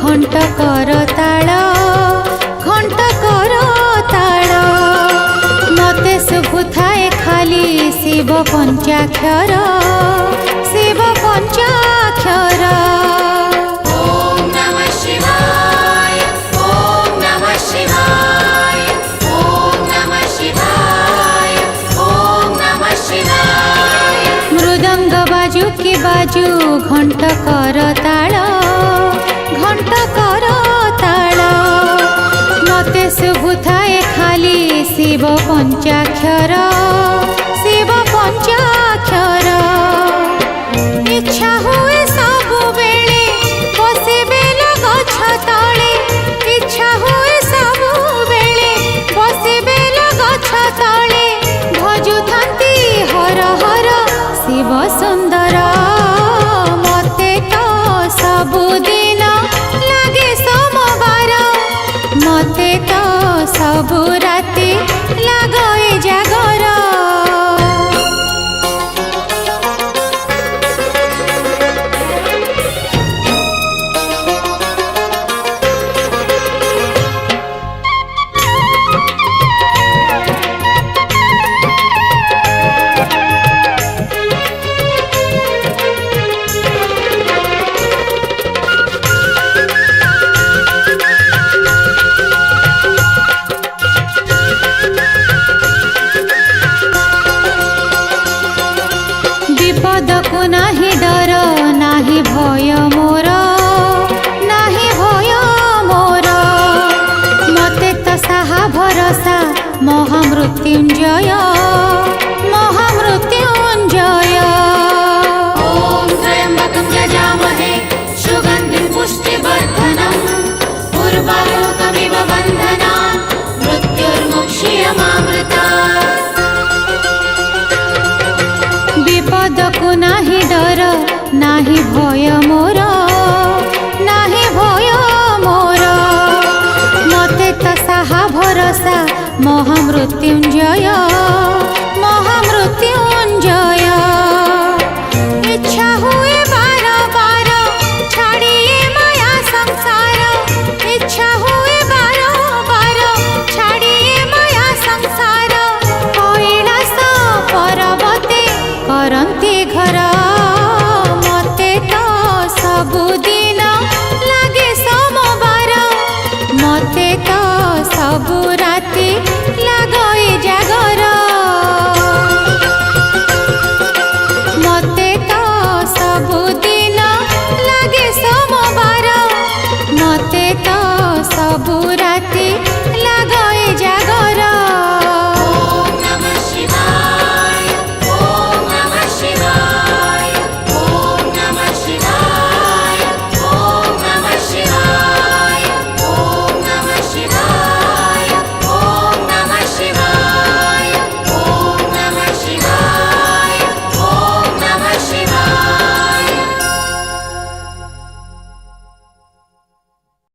घंट कर ताल मते शुभुथाए खाली शिव पंचाक्षर शिव पंचाक्षर। ओम नमः शिवाय ओम नमः शिवाय ओम नमः शिवाय ओम नमः शिवाय। मृदंग बाजू की बाजू घंट कर ताल मते शुभुथाए खाली शिव पंचाक्षर शिव पंचाक्षर। इच्छा हुए सबु बेले बसिबे गछ तले इच्छा हुए सबु बेले बसिबे गछ तले भजुथांती हर हर शिव सुंदर। मते तो सबुदिन लागे सोमवार मते तो सबु राति लागए जागर। विपद को नाही डर नाही भय मोर नाही भय मोर मते तो साहा भरोसा महामृत्युंजय महामृत्युंजय। ओम त्र्यंबकं यजामहे सुगन्धिं पुष्टिवर्धनम् उर्वारुकमिव बन्धनान् मृत्युर्मुक्षीयमामृतात्। विपद को नाही डर नाही भय मोर नाही भय मोर मते तो साहा भरोसा महामृत्युंजय महामृत्युंजय।